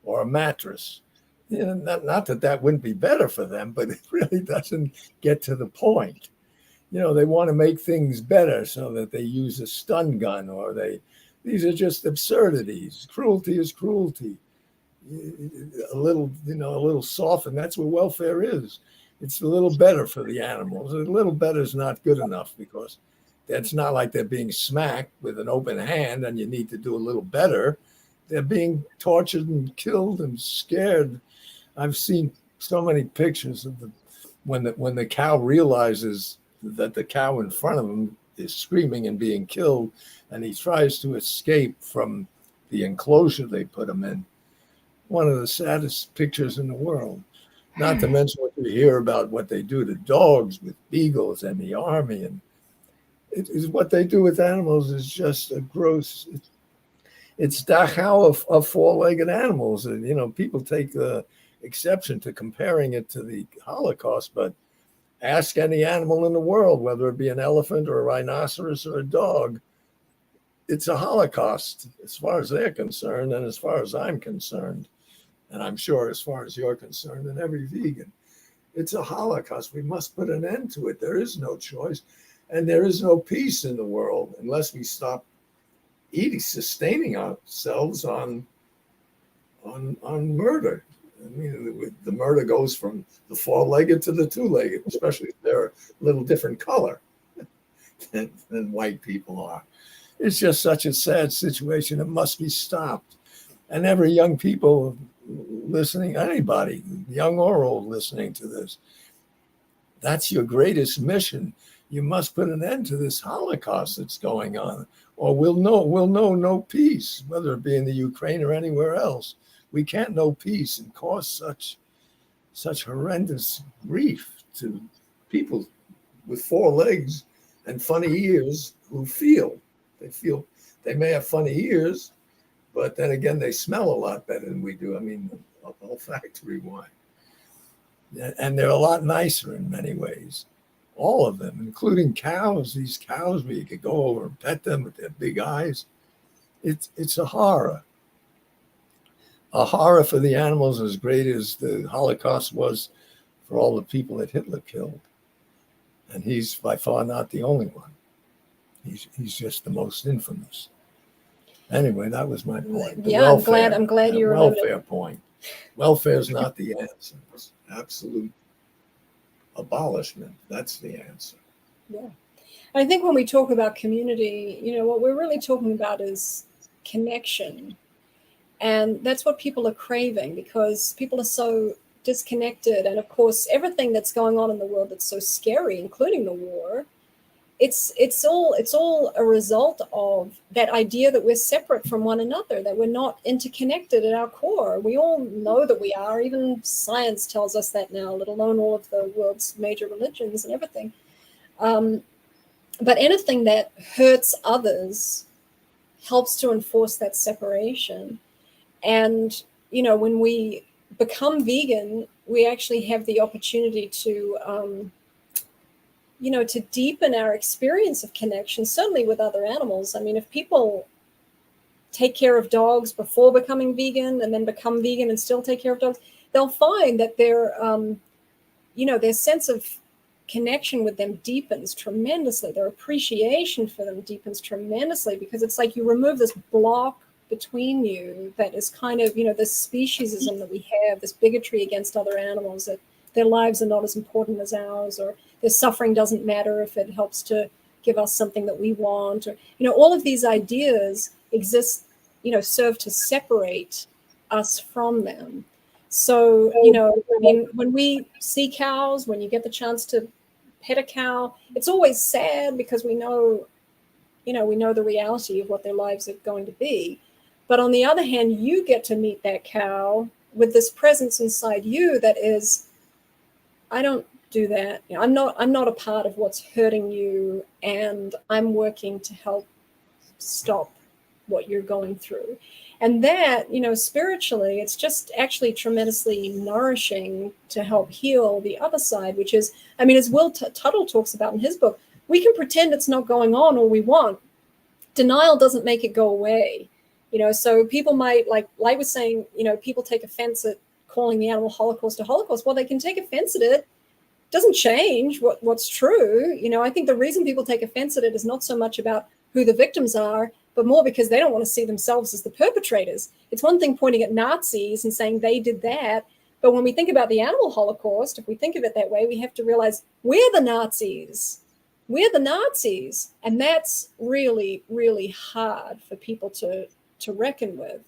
or a mattress. Not that wouldn't be better for them, but it really doesn't get to the point. They want to make things better so that they use a stun gun, or these are just absurdities. Cruelty is cruelty. A little soft, and that's what welfare is. It's a little better for the animals. A little better is not good enough, because that's not like they're being smacked with an open hand and you need to do a little better. They're being tortured and killed and scared. I've seen so many pictures of when the cow realizes that the cow in front of him is screaming and being killed, and he tries to escape from the enclosure they put him in. One of the saddest pictures in the world. Not to mention what you hear about what they do to dogs with beagles and the army, and it is what they do with animals is just a gross. It's Dachau of four-legged animals, and people take exception to comparing it to the Holocaust, but ask any animal in the world, whether it be an elephant or a rhinoceros or a dog, it's a Holocaust as far as they're concerned, and as far as I'm concerned. And I'm sure as far as you're concerned, and every vegan, it's a Holocaust. We must put an end to it. There is no choice. And there is no peace in the world unless we stop sustaining ourselves on murder. I mean, the murder goes from the four-legged to the two-legged, especially if they're a little different color than white people are. It's just such a sad situation. It must be stopped. And every young people listening, anybody, young or old, listening to this, that's your greatest mission. You must put an end to this Holocaust that's going on, or we'll know no peace, whether it be in the Ukraine or anywhere else. We can't know peace and cause such horrendous grief to people with four legs and funny ears who feel. They may have funny ears, but then again, they smell a lot better than we do. I mean, olfactory wine. And they're a lot nicer in many ways. All of them, including cows. These cows where you could go over and pet them with their big eyes. It's a horror. A horror for the animals as great as the Holocaust was for all the people that Hitler killed. And he's by far not the only one. He's just the most infamous. Anyway, that was my point. I'm glad you remembered welfare point. Welfare is not the answer. It's absolute abolishment. That's the answer. Yeah. I think when we talk about community, what we're really talking about is connection. And that's what people are craving, because people are so disconnected. And of course, everything that's going on in the world that's so scary, including the war, it's all a result of that idea that we're separate from one another, that we're not interconnected at our core. We all know that we are. Even science tells us that now, let alone all of the world's major religions and everything. But anything that hurts others helps to enforce that separation. And, when we become vegan, we actually have the opportunity to deepen our experience of connection, certainly with other animals. I mean, if people take care of dogs before becoming vegan and then become vegan and still take care of dogs, they'll find that their sense of connection with them deepens tremendously. Their appreciation for them deepens tremendously, because it's like you remove this block between you that is kind of, this speciesism that we have, this bigotry against other animals, that their lives are not as important as ours, or their suffering doesn't matter if it helps to give us something that we want, or, all of these ideas exist, serve to separate us from them. So, when we see cows, when you get the chance to pet a cow, it's always sad because we know the reality of what their lives are going to be. But on the other hand, you get to meet that cow with this presence inside you that is, I don't do that. I'm not a part of what's hurting you, and I'm working to help stop what you're going through. And that, spiritually, it's just actually tremendously nourishing to help heal the other side, which is, as Will Tuttle talks about in his book, we can pretend it's not going on all we want. Denial doesn't make it go away. So people might, like was saying, people take offense at calling the animal holocaust a holocaust. Well, they can take offense at it. Doesn't change what's true. I think the reason people take offense at it is not so much about who the victims are, but more because they don't want to see themselves as the perpetrators. It's one thing pointing at Nazis and saying they did that, but when we think about the animal holocaust, if we think of it that way, we have to realize we're the Nazis. We're the Nazis. And that's really, really hard for people to reckon with.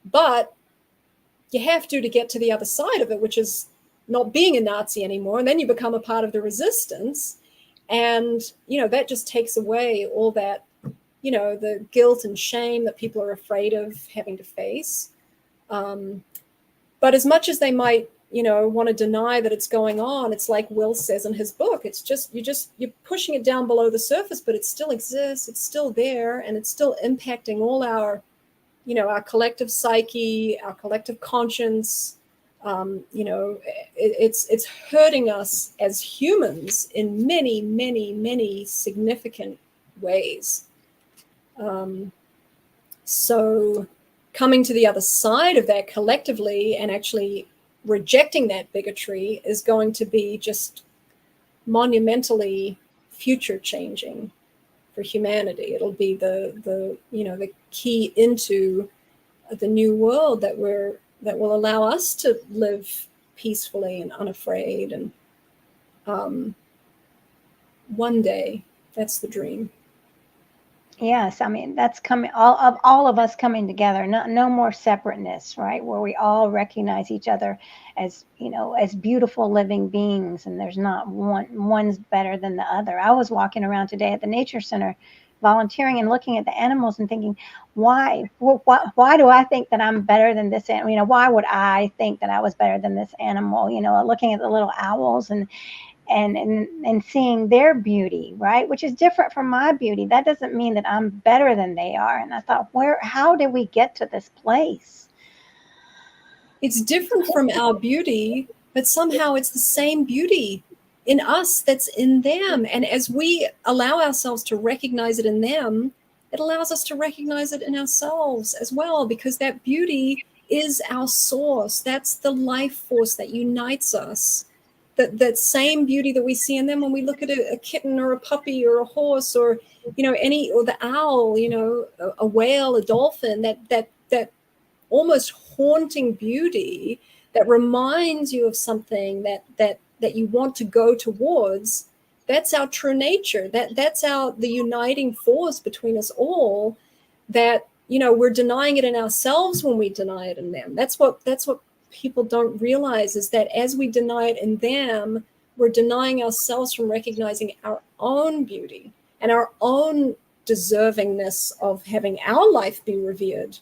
But you have to get to the other side of it, which is not being a Nazi anymore. And then you become a part of the resistance. And, that just takes away all that, the guilt and shame that people are afraid of having to face. But as much as they might, want to deny that it's going on, it's like Will says in his book, it's just, you're pushing it down below the surface, but it still exists. It's still there, and it's still impacting all our, our collective psyche, our collective conscience. It's hurting us as humans in many, many, many significant ways. So coming to the other side of that collectively and actually rejecting that bigotry is going to be just monumentally future changing for humanity. It'll be the key into the new world that will allow us to live peacefully and unafraid. And one day, that's the dream. Yes, that's coming. All of us coming together. No more separateness, right? Where we all recognize each other as as beautiful living beings, and there's not one's better than the other. I was walking around today at the nature center, volunteering and looking at the animals and thinking, why do I think that I'm better than this animal? Why would I think that I was better than this animal? Looking at the little owls and seeing their beauty, right? Which is different from my beauty. That doesn't mean that I'm better than they are. And I thought, how did we get to this place? It's different from our beauty, but somehow it's the same beauty in us that's in them. And as we allow ourselves to recognize it in them, it allows us to recognize it in ourselves as well, because that beauty is our source. That's the life force that unites us. That same beauty that we see in them when we look at a kitten or a puppy or a horse or, or the owl, a whale, a dolphin, that almost haunting beauty that reminds you of something that you want to go towards. That's our true nature. That's the uniting force between us all, that, we're denying it in ourselves when we deny it in them. That's what people don't realize, is that as we deny it in them, we're denying ourselves from recognizing our own beauty and our own deservingness of having our life be revered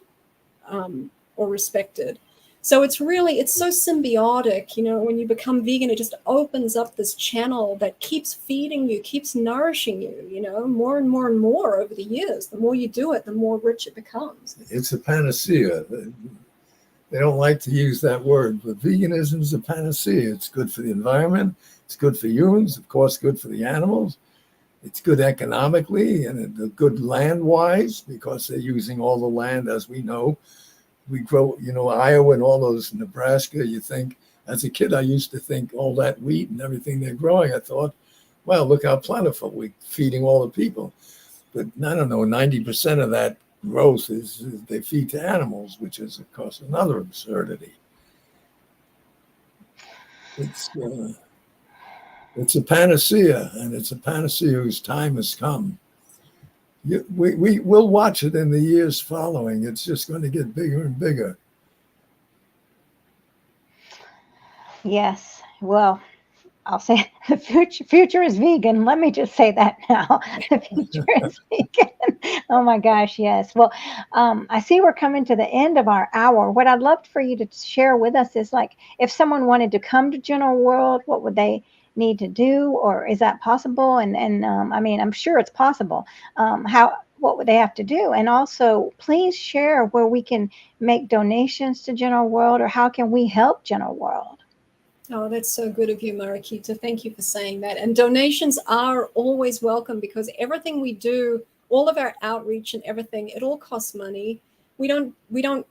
or respected. So it's so symbiotic. When you become vegan, it just opens up this channel that keeps feeding you, keeps nourishing you, more and more and more over the years. The more you do it, the more rich it becomes. It's a panacea. They don't like to use that word, but veganism is a panacea. It's good for the environment. It's good for humans, of course, good for the animals. It's good economically and good land-wise because they're using all the land, as we know. We grow, Iowa and all those, Nebraska, you think, as a kid, I used to think all that wheat and everything they're growing, I thought, well, look how plentiful we're feeding all the people. But I don't know, 90% of that growth is they feed to animals, which is, of course, another absurdity. It's a panacea, and it's a panacea whose time has come. We'll watch it in the years following. It's just going to get bigger and bigger. Yes. Well, I'll say the future is vegan. Let me just say that now. The future is vegan. Oh my gosh, yes. Well, I see we're coming to the end of our hour. What I'd love for you to share with us is like, if someone wanted to come to General World, what would they need to do, or is that possible? And I mean, I'm sure it's possible. What would they have to do? And also, please share where we can make donations to General World, or how can we help General World? Oh, that's so good of you, Mariquita. Thank you for saying that. And donations are always welcome because everything we do, all of our outreach and everything, it all costs money. We don't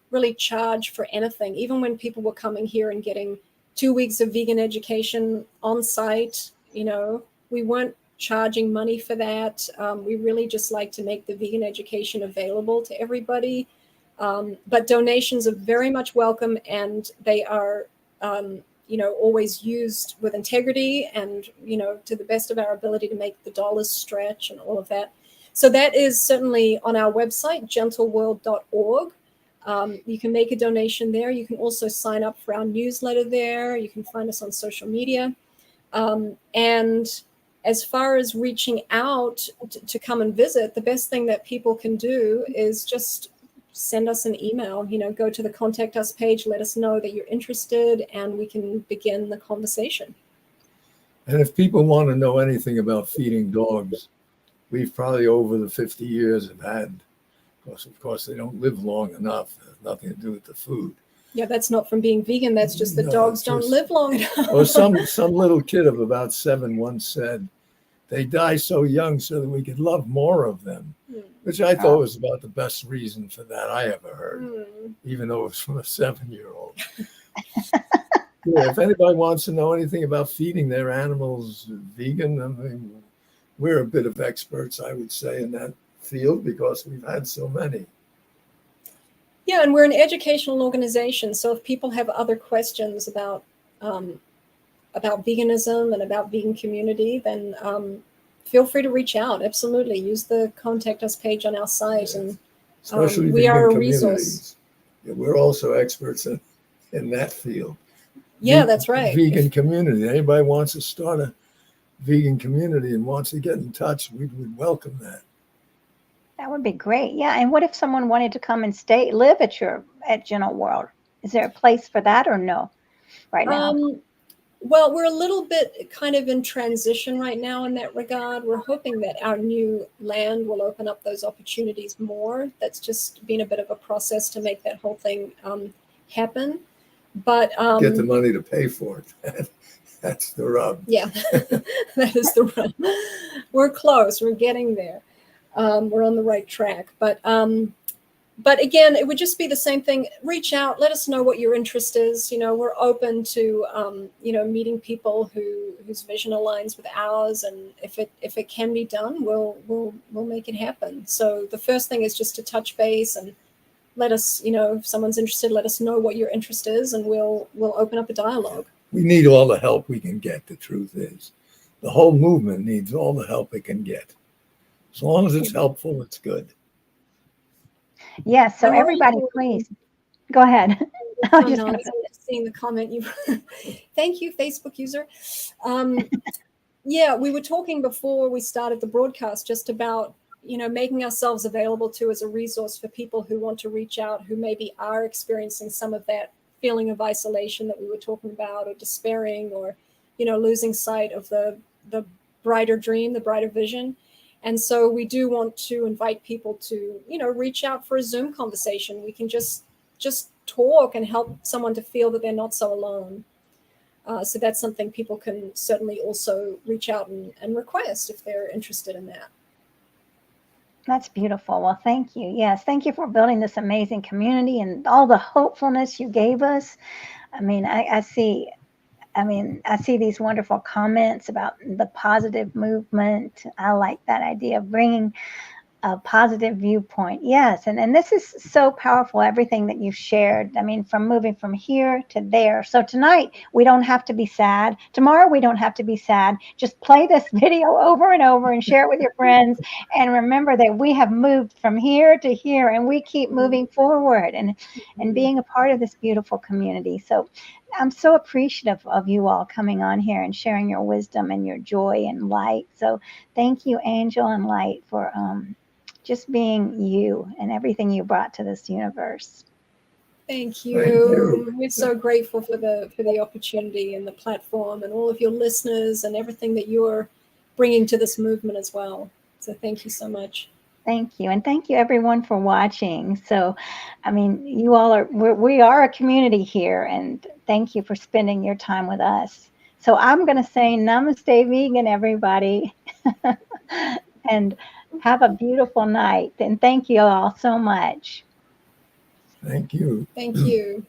really charge for anything. Even when people were coming here and getting 2 weeks of vegan education on site, we weren't charging money for that. We really just like to make the vegan education available to everybody. But donations are very much welcome, and they are always used with integrity and, to the best of our ability to make the dollars stretch and all of that. So that is certainly on our website, gentleworld.org. You can make a donation there. You can also sign up for our newsletter there. You can find us on social media. And as far as reaching out to come and visit, the best thing that people can do is just send us an email, go to the contact us page, let us know that you're interested, and we can begin the conversation. And if people want to know anything about feeding dogs, we've probably over the 50 years have had, of course, they don't live long enough. It has nothing to do with the food. Yeah, that's not from being vegan. That's just the dogs don't live long enough. Or some little kid of about 7 once said, they die so young so that we could love more of them, which I thought was about the best reason for that I ever heard, even though it was from a 7-year-old. Yeah, if anybody wants to know anything about feeding their animals vegan, I mean, we're a bit of experts, I would say, in that field because we've had so many. Yeah, and we're an educational organization. So if people have other questions about veganism and about vegan community, then feel free to reach out. Absolutely. Use the contact us page on our site. Yes. And we are a resource. Yeah, we're also experts in that field. Yeah, that's right. Vegan community. Anybody wants to start a vegan community and wants to get in touch, we would welcome that. That would be great. Yeah. And what if someone wanted to come and live at General World? Is there a place for that or no right now? Well, we're a little bit kind of in transition right now in that regard. We're hoping that our new land will open up those opportunities more. That's just been a bit of a process to make that whole thing happen. But get the money to pay for it. That's the rub. Yeah, that is the rub. We're close. We're getting there. We're on the right track. But again, it would just be the same thing. Reach out. Let us know what your interest is. We're open to meeting people whose vision aligns with ours, and if it can be done, we'll make it happen. So the first thing is just to touch base and let us, if someone's interested, let us know what your interest is, and we'll open up a dialogue. We need all the help we can get. The truth is, the whole movement needs all the help it can get. As long as it's helpful, it's good. Yes. So everybody, please go ahead. Seeing the comment you. Thank you, Facebook user. Yeah, we were talking before we started the broadcast just about making ourselves available as a resource for people who want to reach out, who maybe are experiencing some of that feeling of isolation that we were talking about, or despairing, or losing sight of the brighter dream, the brighter vision. And so we do want to invite people to, reach out for a Zoom conversation. We can just talk and help someone to feel that they're not so alone. So that's something people can certainly also reach out and request if they're interested in that. That's beautiful. Well, thank you. Yes, thank you for building this amazing community and all the hopefulness you gave us. I mean, I see these wonderful comments about the positive movement. I like that idea of bringing a positive viewpoint. Yes. And this is so powerful, everything that you've shared. I mean, from moving from here to there. So tonight, we don't have to be sad. Tomorrow, we don't have to be sad. Just play this video over and over and share it with your friends. And remember that we have moved from here to here and we keep moving forward and being a part of this beautiful community. So I'm so appreciative of you all coming on here and sharing your wisdom and your joy and light. So thank you, Angel and Light, for just being you and everything you brought to this universe. Thank you. Thank you. We're so grateful for the opportunity and the platform and all of your listeners and everything that you're bringing to this movement as well. So thank you so much. Thank you. And thank you everyone for watching. So, I mean, you all we are a community here, and thank you for spending your time with us. So I'm going to say namaste vegan, everybody. And have a beautiful night. And thank you all so much. Thank you. Thank you.